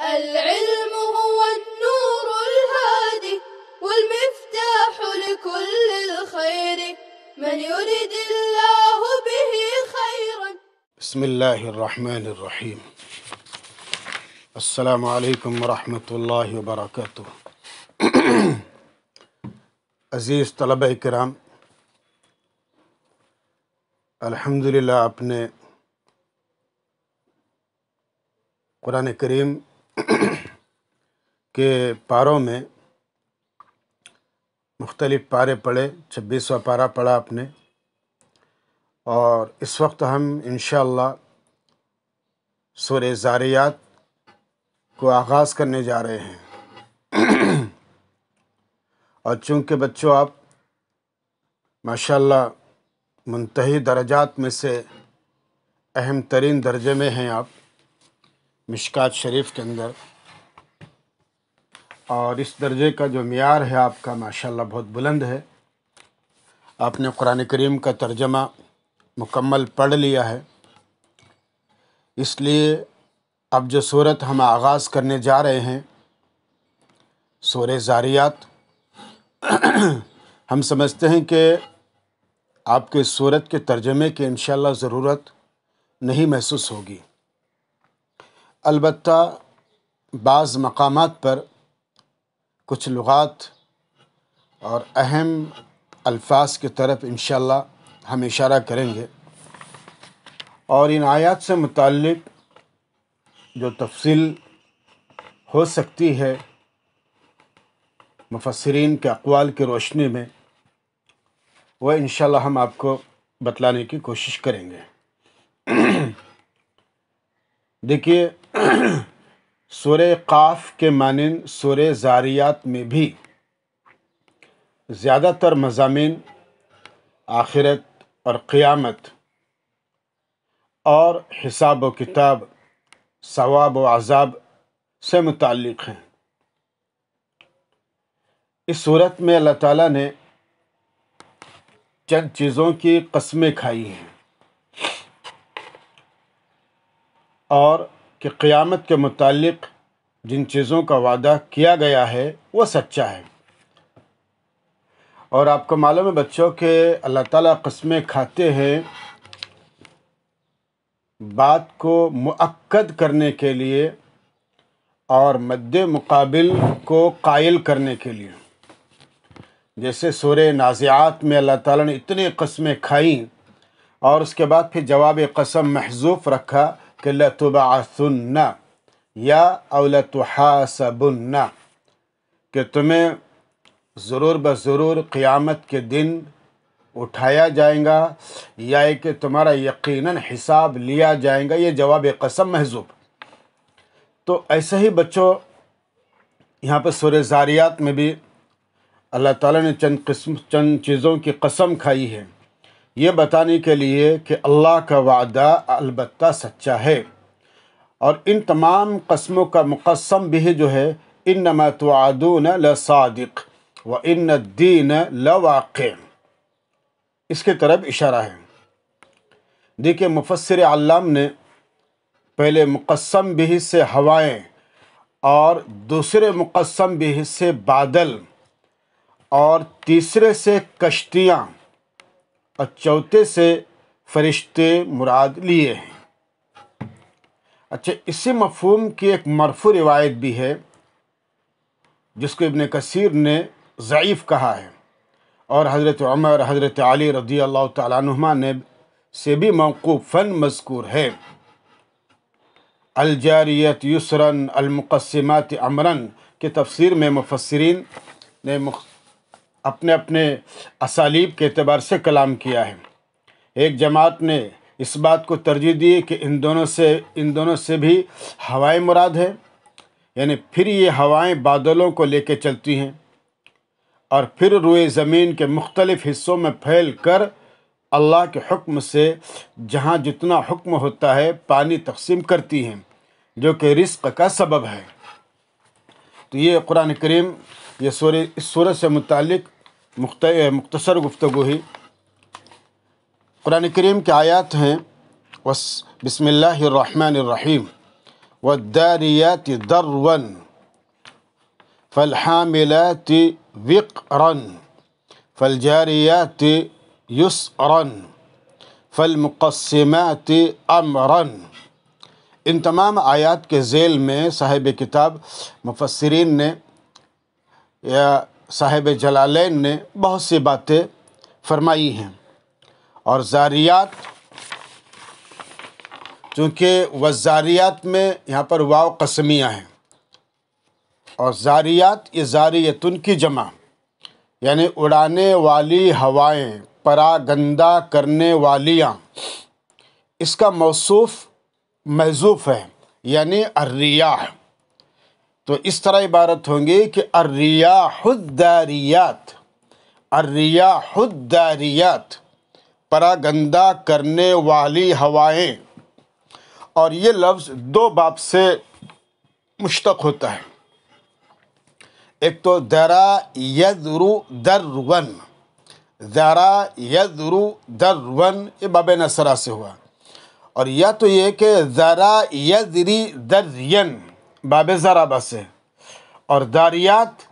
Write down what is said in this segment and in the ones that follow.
العلم هو النور الهادي والمفتاح لكل الخير من يرد الله به خيرا. بسم الله الرحمن الرحیم. السلام علیکم ورحمۃ اللہ وبرکاتہ. عزیز طلبہ کرام، الحمدللہ اپنے قرآن کریم کے پاروں میں مختلف پارے پڑھے، 26واں پارہ پڑھا آپ نے، اور اس وقت ہم انشاءاللہ سورہ زاریات کو آغاز کرنے جا رہے ہیں. اور چونکہ بچوں آپ ماشاءاللہ منتہی درجات میں سے اہم ترین درجے میں ہیں آپ مشکات شریف کے اندر، اور اس درجے کا جو معیار ہے آپ کا ماشاءاللہ بہت بلند ہے. آپ نے قرآن کریم کا ترجمہ مکمل پڑھ لیا ہے، اس لیے اب جو صورت ہم آغاز کرنے جا رہے ہیں سورہ زاریات، ہم سمجھتے ہیں کہ آپ کے صورت کے ترجمے کی انشاءاللہ ضرورت نہیں محسوس ہوگی. البتہ بعض مقامات پر کچھ لغات اور اہم الفاظ کی طرف انشاءاللہ ہم اشارہ کریں گے، اور ان آیات سے متعلق جو تفصیل ہو سکتی ہے مفسرین کے اقوال کی روشنی میں، وہ انشاءاللہ ہم آپ کو بتلانے کی کوشش کریں گے. دیکھیے، سورہ قاف کے مانند سورہ زاریات میں بھی زیادہ تر مضامین آخرت اور قیامت اور حساب و کتاب، ثواب و عذاب سے متعلق ہیں. اس صورت میں اللہ تعالیٰ نے چند چیزوں کی قسمیں کھائی ہیں، اور کہ قیامت کے متعلق جن چیزوں کا وعدہ کیا گیا ہے وہ سچا ہے. اور آپ کو معلوم ہے بچوں کہ اللہ تعالیٰ قسمیں کھاتے ہیں بات کو مؤکد کرنے کے لیے اور مد مقابل کو قائل کرنے کے لیے. جیسے سورہ نازعات میں اللہ تعالیٰ نے اتنی قسمیں کھائیں اور اس کے بعد پھر جواب قسم محذوف رکھا کہ لَتُبْعَثُنَّ یا او لَتُحَاسَبُنَّ، کہ تمہیں ضرور بضرور قیامت کے دن اٹھایا جائے گا یا کہ تمہارا یقیناً حساب لیا جائے گا. یہ جواب قسم محذوف. تو ایسے ہی بچوں یہاں پر سورہ زاریات میں بھی اللہ تعالیٰ نے چند چیزوں کی قسم کھائی ہے، یہ بتانے کے لیے کہ اللہ کا وعدہ البتہ سچا ہے. اور ان تمام قسموں کا مقسم بھی جو ہے انما توعدون لصادق وان الدین لواقع، اس کے طرف اشارہ ہے. دیکھیے، مفسر علام نے پہلے مقسم بھی سے ہوائیں، اور دوسرے مقسم بھی سے بادل، اور تیسرے سے کشتیاں، اور چوتھے سے فرشتے مراد لیے ہیں. اچھا، اسی مفہوم کی ایک مرفوع روایت بھی ہے جس کو ابن کثیر نے ضعیف کہا ہے، اور حضرت عمر، حضرت علی رضی اللہ تعالیٰ عنہما نے سے بھی موقوفاً مذکور ہے. الجاریت یسراً المقسمات امراً کی تفسیر میں مفسرین نے اپنے اپنے اسالیب کے اعتبار سے کلام کیا ہے. ایک جماعت نے اس بات کو ترجیح دی کہ ان دونوں سے بھی ہوائیں مراد ہے، یعنی پھر یہ ہوائیں بادلوں کو لے کے چلتی ہیں اور پھر روئے زمین کے مختلف حصوں میں پھیل کر اللہ کے حکم سے جہاں جتنا حکم ہوتا ہے پانی تقسیم کرتی ہیں، جو کہ رزق کا سبب ہے. تو یہ قرآن کریم یہ اس سورت سے متعلق مختصر گفتگو ہی. قرآن کریم کی آیات ہیں بسم اللہ الرحمن الرحیم والداریات دروا فالحاملات وقرا فالجاریات یسرا فالمقسمات امرا۔ ان تمام آیات کے ذیل میں صاحب کتاب مفسرین نے یا صاحب جلالین نے بہت سی باتیں فرمائی ہیں، اور زاریات، چونکہ والزاریات میں یہاں پر واو قسمیہ ہیں، اور زاریات یہ زاریتن کی جمع، یعنی اڑانے والی ہوائیں، پراگندہ کرنے والیاں، اس کا موصوف محذوف ہے، یعنی الریاح۔ تو اس طرح عبارت ہوں گی کہ الریاح الداریات، الریاح الداریات، پراگندہ کرنے والی ہوائیں۔ اور یہ لفظ دو باب سے مشتق ہوتا ہے، ایک تو درا یذرو درون، درا یذرو درون، یہ باب نصرہ سے ہوا، اور یا تو یہ کہ ذرا یذری درین، باب ضربہ سے، اور داریات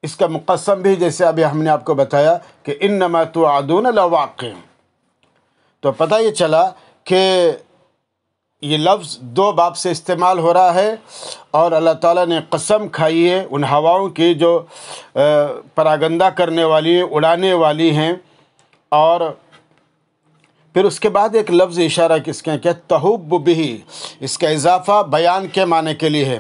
اس کا مقسم بھی جیسے ابھی ہم نے آپ کو بتایا کہ انما توعدون لواقع۔ تو پتہ یہ چلا کہ یہ لفظ دو باب سے استعمال ہو رہا ہے، اور اللہ تعالیٰ نے قسم کھائی ہے ان ہواؤں کی جو پراگندہ کرنے والی، اڑانے والی ہیں۔ اور پھر اس کے بعد ایک لفظ اشارہ کس کے کہ تہب بہ، اس کا اضافہ بیان کے معنی کے لیے ہے،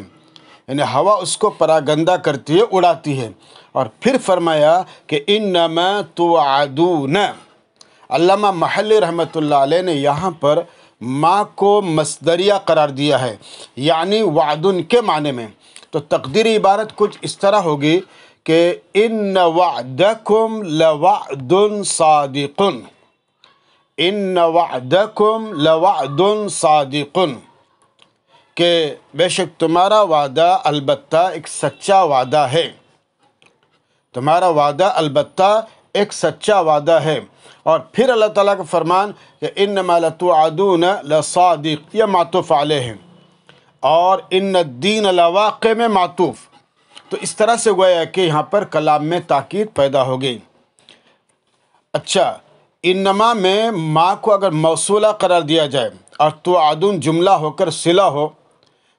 یعنی ہوا اس کو پراگندہ کرتی ہے، اڑاتی ہے۔ اور پھر فرمایا کہ انما توعدون۔ علامہ محلی رحمۃ اللہ علیہ نے یہاں پر ما کو مصدریہ قرار دیا ہے، یعنی وعدن کے معنی میں۔ تو تقدیری عبارت کچھ اس طرح ہوگی کہ ان وعدکم لوعد صادق، ان وعدکم لوعد صادق، کہ بے شک تمہارا وعدہ البتہ ایک سچا وعدہ ہے، تمہارا وعدہ البتہ ایک سچا وعدہ ہے۔ اور پھر اللہ تعالیٰ کا فرمان کہ انما لتوعدون لصادق، یہ معطوف علیہ ہے، اور ان الدین لواقع میں معطوف۔ تو اس طرح سے گویا کہ یہاں پر کلام میں تاکید پیدا ہو گئی۔ اچھا، انما میں ما کو اگر موصولہ قرار دیا جائے اور توعدون جملہ ہو کر صلہ ہو،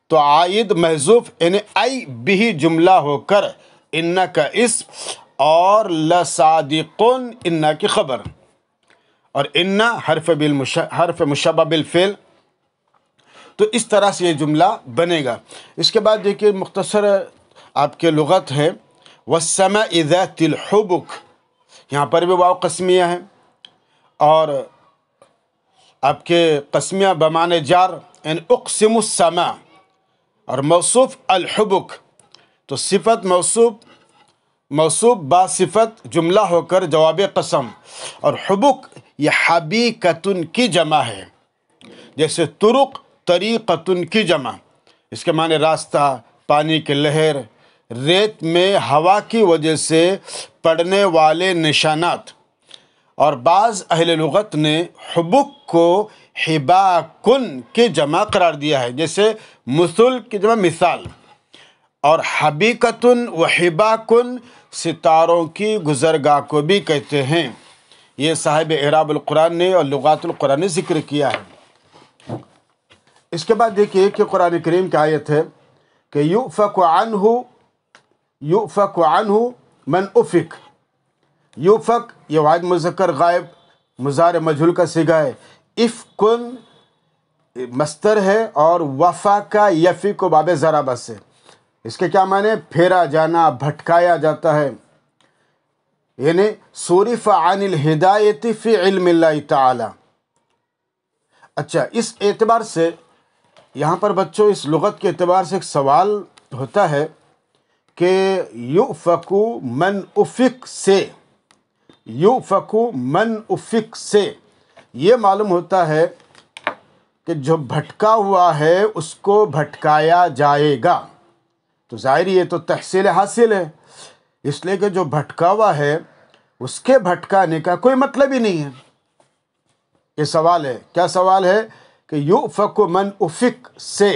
تو عائد محذوف یعنی ای بھی جملہ ہو کر ان کا اسم اور لصادقون ان کی خبر، اور ان حرف مشبہ بالفعل۔ تو اس طرح سے یہ جملہ بنے گا۔ اس کے بعد دیکھیے مختصر آپ کے لغت ہے، والسماء ذات الحبک، یہاں پر بھی واو قسمیہ ہے، اور آپ کے قسمیہ بمعنی جار، یعنی اقسم السماء، اور موصوف الحبک، تو صفت موصوف با صفت جملہ ہو کر جواب قسم، اور حبک یہ حبیکتن کی جمع ہے، جیسے طرق طریقتن کی جمع، اس کے معنی راستہ، پانی کی لہر، ریت میں ہوا کی وجہ سے پڑنے والے نشانات۔ اور بعض اہل لغت نے حبک کو حباکن کی جمع قرار دیا ہے، جیسے مثل کی جمع مثال، اور حبیکتن و حباکن ستاروں کی گزرگاہ کو بھی کہتے ہیں۔ یہ صاحب اعراب القرآن نے اور لغات القرآن نے ذکر کیا ہے۔ اس کے بعد دیکھیے کہ قرآن کریم کی آیت ہے کہ یؤفک عنہ من افک۔ یؤفک یہ واحد مذکر غائب مضارع مجہول کا صیغہ ہے، افکن مصدر ہے، اور وفا کا یفی کو باب ضربہ سے، اس کے کیا معنی؟ پھیرا جانا، بھٹکایا جاتا ہے، یعنی صرف عن الہدایت فی علم اللہ تعالی۔ اچھا، اس اعتبار سے یہاں پر بچوں اس لغت کے اعتبار سے ایک سوال ہوتا ہے کہ یؤفک من افک سے، یؤفک من افک سے یہ معلوم ہوتا ہے کہ جو بھٹکا ہوا ہے اس کو بھٹکایا جائے گا۔ تو ظاہر یہ تو تحصیل حاصل ہے، اس لیے کہ جو بھٹکا ہوا ہے اس کے بھٹکانے کا کوئی مطلب ہی نہیں ہے۔ یہ سوال ہے، کیا سوال ہے؟ کہ یؤفک من افک سے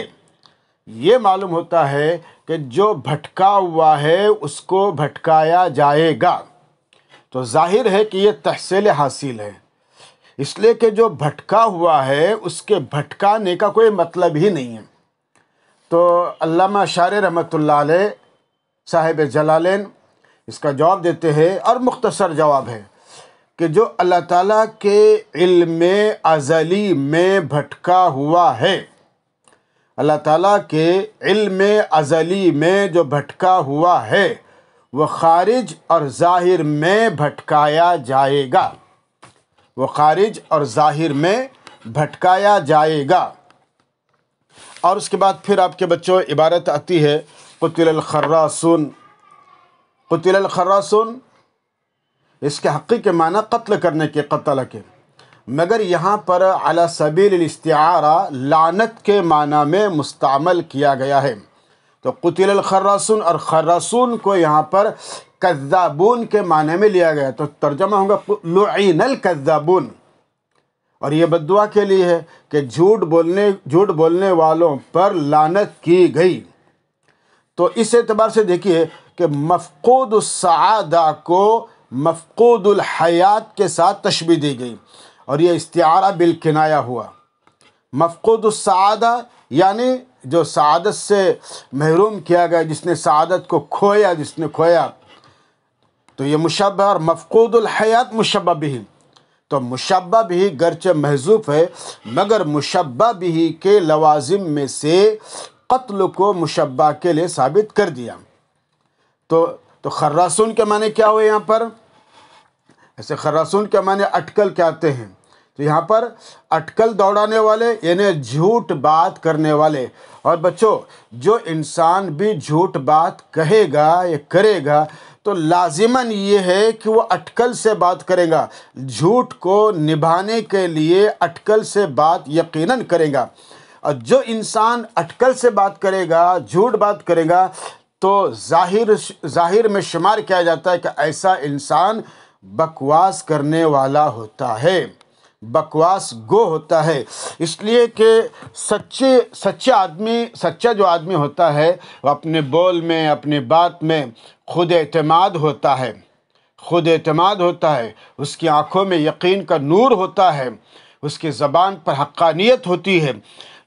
یہ معلوم ہوتا ہے کہ جو بھٹکا ہوا ہے اس کو بھٹکایا جائے گا، تو ظاہر ہے کہ یہ تحصیل حاصل ہے، اس لیے کہ جو بھٹکا ہوا ہے اس کے بھٹکانے کا کوئی مطلب ہی نہیں ہے۔ تو علامہ اشعری رحمۃ اللہ علیہ صاحب جلالین اس کا جواب دیتے ہیں، اور مختصر جواب ہے کہ جو اللہ تعالیٰ کے علم ازلی میں بھٹکا ہوا ہے، اللہ تعالیٰ کے علم ازلی میں جو بھٹکا ہوا ہے وہ خارج اور ظاہر میں بھٹکایا جائے گا، وہ خارج اور ظاہر میں بھٹکایا جائے گا۔ اور اس کے بعد پھر آپ کے بچوں عبارت آتی ہے قتل الخراصون۔ قتل الخراصون اس کے حقیقی معنی قتل کرنے کے، قتل کے، مگر یہاں پر علی سبیل الاستعارہ لعنت کے معنی میں مستعمل کیا گیا ہے۔ تو قتل الخراصون اور خراصون کو یہاں پر کذابون کے معنی میں لیا گیا، تو ترجمہ ہوگا لعین الکذابون، اور یہ بد دعا کے لیے ہے کہ جھوٹ بولنے والوں پر لعنت کی گئی۔ تو اس اعتبار سے دیکھیے کہ مفقود السعادہ کو مفقود الحیات کے ساتھ تشبیہ دی گئی، اور یہ استعارہ بالکنایہ ہوا۔ مفقود السعادہ یعنی جو سعادت سے محروم کیا گیا، جس نے سعادت کو کھویا، جس نے کھویا، تو یہ مشبہ، اور مفقود الحیات مشبہ بھی، تو مشبہ بھی گرچہ محذوف ہے مگر مشبہ بھی کے لوازم میں سے قتل کو مشبہ کے لیے ثابت کر دیا۔ تو خراصون کے معنی کیا ہوئے یہاں پر؟ ایسے خراصون کے معنی اٹکل کے آتے ہیں، تو یہاں پر اٹکل دوڑانے والے یعنی جھوٹ بات کرنے والے۔ اور بچوں، جو انسان بھی جھوٹ بات کہے گا یا کرے گا تو لازماً یہ ہے کہ وہ اٹکل سے بات کرے گا، جھوٹ کو نبھانے کے لیے اٹکل سے بات یقیناً کرے گا۔ اور جو انسان اٹکل سے بات کرے گا، جھوٹ بات کرے گا، تو ظاہر میں شمار کیا جاتا ہے کہ ایسا انسان بکواس کرنے والا ہوتا ہے، بکواس گو ہوتا ہے۔ اس لیے کہ سچا جو آدمی ہوتا ہے وہ اپنے بول میں، اپنی بات میں خود اعتماد ہوتا ہے، خود اعتماد ہوتا ہے، اس کی آنکھوں میں یقین کا نور ہوتا ہے، اس کی زبان پر حقانیت ہوتی ہے۔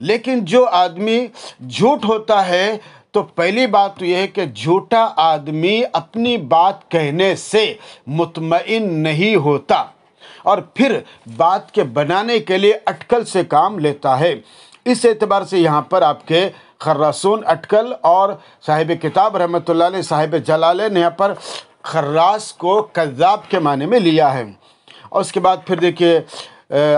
لیکن جو آدمی جھوٹ ہوتا ہے تو پہلی بات تو یہ ہے کہ جھوٹا آدمی اپنی بات کہنے سے مطمئن نہیں ہوتا، اور پھر بات کے بنانے کے لیے اٹکل سے کام لیتا ہے۔ اس اعتبار سے یہاں پر آپ کے خراصون اٹکل، اور صاحب کتاب رحمۃ اللہ علیہ صاحب جلالین نے یہاں پر خراص کو کذاب کے معنی میں لیا ہے۔ اور اس کے بعد پھر دیکھیے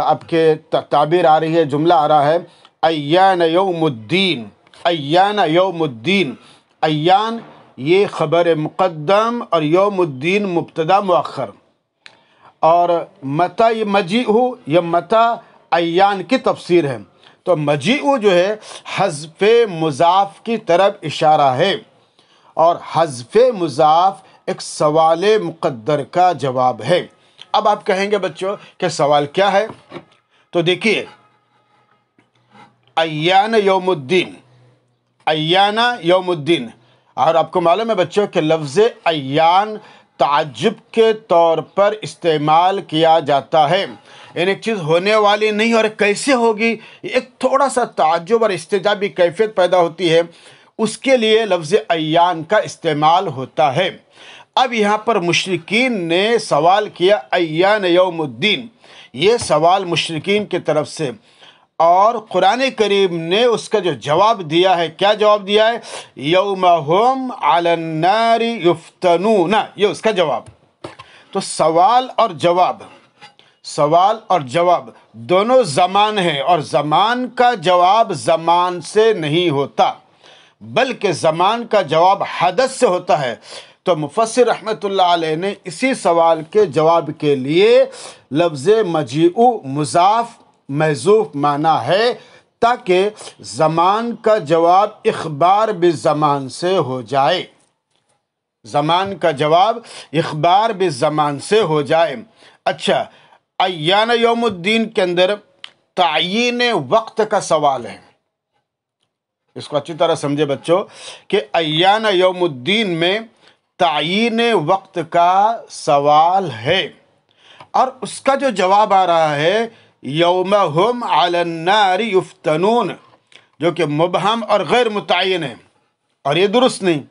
آپ کے تعبیر آ رہی ہے، جملہ آ رہا ہے ایان یوم الدین، ایان یوم الدین۔ ایان یہ خبر مقدم اور یوم الدین مبتدا مؤخر، اور متا یہ مجیء، یہ متا ایان کی تفسیر ہے۔ تو مجیء جو ہے حذف مضاف کی طرف اشارہ ہے، اور حذف مضاف ایک سوال مقدر کا جواب ہے۔ اب آپ کہیں گے بچوں کہ سوال کیا ہے؟ تو دیکھیے ایان یوم الدین، ایان یوم الدین، اور آپ کو معلوم ہے بچوں کہ لفظ ایان تعجب کے طور پر استعمال کیا جاتا ہے، یعنی ایک چیز ہونے والی نہیں اور کیسے ہوگی، ایک تھوڑا سا تعجب اور استعجابی کیفیت پیدا ہوتی ہے، اس کے لیے لفظ ایان کا استعمال ہوتا ہے۔ اب یہاں پر مشرکین نے سوال کیا ایان یوم الدین، یہ سوال مشرکین کی طرف سے، اور قرآن کریم نے اس کا جو جواب دیا ہے، کیا جواب دیا ہے؟ یوم ہم علی النار یفتنون، یہ اس کا جواب۔ تو سوال اور جواب دونوں زمان ہیں، اور زمان کا جواب زمان سے نہیں ہوتا بلکہ زمان کا جواب حدث سے ہوتا ہے۔ تو مفسر رحمۃ اللہ علیہ نے اسی سوال کے جواب کے لیے لفظ مجیء مضاف محذوف مانا ہے، تاکہ زمان کا جواب اخبار بالزمان سے ہو جائے، زمان کا جواب اخبار بالزمان سے ہو جائے۔ اچھا، ایان یوم الدین کے اندر تعیین وقت کا سوال ہے، اس کو اچھی طرح سمجھے بچوں کہ ایان یوم الدین میں تعیین وقت کا سوال ہے، اور اس کا جو جواب آ رہا ہے یوم ہم علی النار یفتنون، جو کہ مبہم اور غیر متعین ہے، اور یہ درست نہیں۔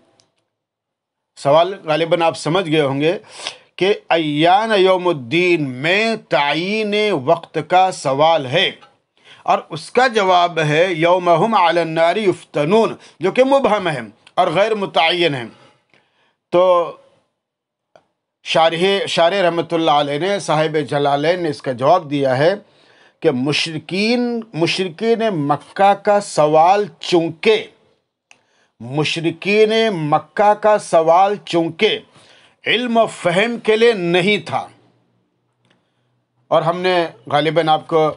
سوال غالباً آپ سمجھ گئے ہوں گے کہ ایان یوم الدین میں تعیین وقت کا سوال ہے، اور اس کا جواب ہے یوم ہم علی النار یفتنون، جو کہ مبہم ہے اور غیر متعین ہے۔ تو شارح رحمۃ اللہ علیہ نے، صاحب جلالین نے اس کا جواب دیا ہے کہ مشرکین مکہ کا سوال چونکہ علم و فہم کے لیے نہیں تھا، اور ہم نے غالباً آپ کو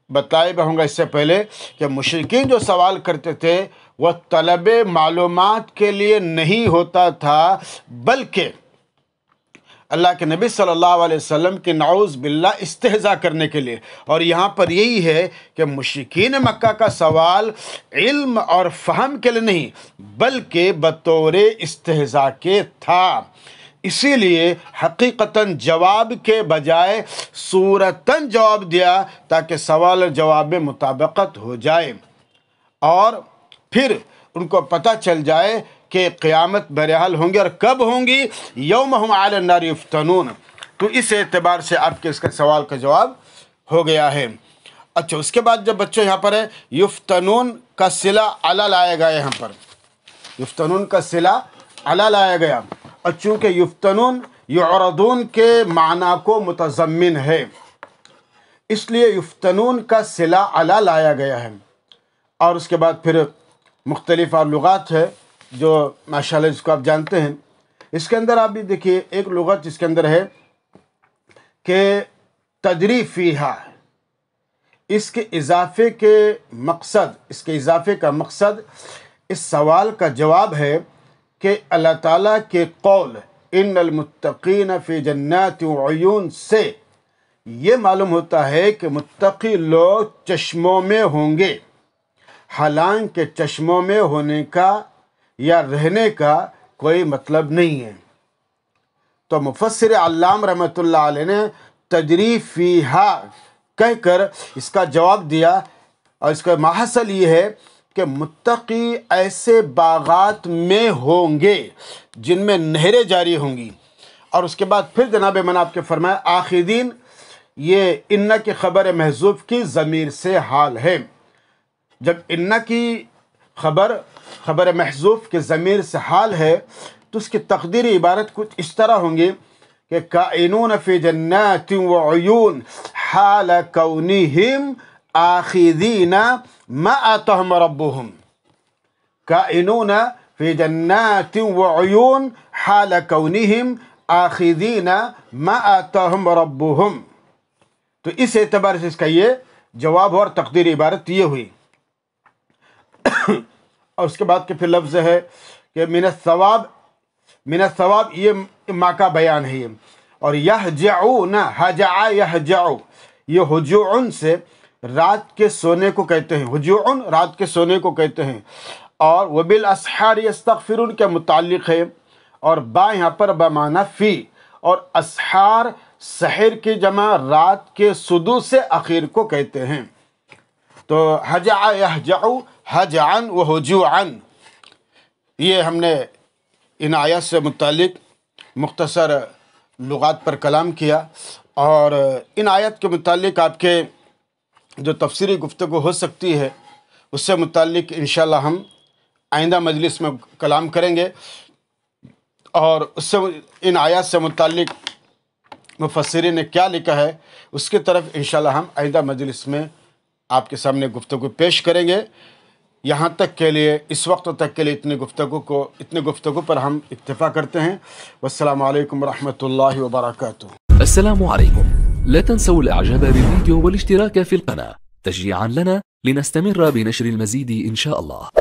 بتایا بھی ہوں گا اس سے پہلے کہ مشرکین جو سوال کرتے تھے وہ طلب معلومات کے لیے نہیں ہوتا تھا، بلکہ اللہ کے نبی صلی اللہ علیہ وسلم کی نعوذ باللہ استہزاء کرنے کے لیے۔ اور یہاں پر یہی ہے کہ مشرکین مکہ کا سوال علم اور فہم کے لیے نہیں بلکہ بطور استہزاء کے تھا، اسی لیے حقیقتاً جواب کے بجائے صورتاً جواب دیا تاکہ سوال اور جواب میں مطابقت ہو جائے، اور پھر ان کو پتہ چل جائے کہ قیامت بہرحال ہوں گی، اور کب ہوں گی؟ یوم ہم علی النار یفتنون۔ تو اس اعتبار سے آپ کے اس کا سوال کا جواب ہو گیا ہے۔ اچھا، اس کے بعد جب بچوں یہاں پر ہے یفتنون کا صلہ علی لایا گیا، یہاں پر یفتنون کا صلہ علی لایا گیا، اور چونکہ یفتنون یعرضون کے معنی کو متضمن ہے، اس لیے یفتنون کا صلہ علی لایا گیا ہے۔ اور اس کے بعد پھر مختلف اور لغات ہے جو ماشاءاللہ جس کو آپ جانتے ہیں۔ اس کے اندر آپ بھی دیکھیے ایک لغت جس کے اندر ہے کہ تجری فیہا، اس کے اضافے کا مقصد اس سوال کا جواب ہے کہ اللہ تعالیٰ کے قول ان المتقین فی جنات وعیون سے یہ معلوم ہوتا ہے کہ متقی لوگ چشموں میں ہوں گے، حالانکہ چشموں میں ہونے کا یا رہنے کا کوئی مطلب نہیں ہے۔ تو مفسر علام رحمۃ اللہ علیہ نے تجری فیہا کہہ کر اس کا جواب دیا، اور اس کا محصل یہ ہے کہ متقی ایسے باغات میں ہوں گے جن میں نہریں جاری ہوں گی۔ اور اس کے بعد پھر جناب من آپ کے فرمایا آخذین، یہ ان کی خبر محذوف کی ضمیر سے حال ہے۔ جب ان کی خبر محذوف کے ضمیر سے حال ہے تو اس کی تقدیری عبارت کچھ اس طرح ہوں گی کہ کائنون فی جنات وعیون حال کونہم آخذین ما آتاہم ربہم، کائنون فی جنات وعیون حال کونہم آخذین ما آتاہم ربہم۔ تو اس اعتبار سے اس کا یہ جواب اور تقدیری عبارت یہ ہوئی۔ اور اس کے بعد کے پھر لفظ ہے کہ من الثواب، یہ ما کا بیان ہے یہ، اور یہجعون، ہجع یہجع، یہ ہجوعن سے رات کے سونے کو کہتے ہیں، ہجوعن رات کے سونے کو کہتے ہیں، اور وبالاسحار یستغفرون کے متعلق ہے، اور با یہاں پر بمعنی فی، اور اسحار سحر کی جمع رات کے سدوس سے اخیر کو کہتے ہیں۔ تو ہجع یہجع ہجعن و ہجوعن، یہ ہم نے ان آیات سے متعلق مختصر لغات پر کلام کیا، اور ان آیات کے متعلق آپ کے جو تفسیری گفتگو ہو سکتی ہے اس سے متعلق انشاءاللہ ہم آئندہ مجلس میں کلام کریں گے، اور اس سے ان آیات سے متعلق مفسرین نے کیا لکھا ہے اس کی طرف انشاءاللہ ہم آئندہ مجلس میں آپ کے سامنے گفتگو پیش کریں گے۔ یہاں تک کے لیے، اس وقت تک کے لیے اتنے گفتگو پر ہم اکتفا کرتے ہیں۔ والسلام علیکم ورحمۃ اللہ وبرکاتہ۔ السلام عليكم، لا تنسوا الاعجاب بالفيديو والاشتراك في القناة تشجيعا لنا لنستمر بنشر المزيد إن شاء الله.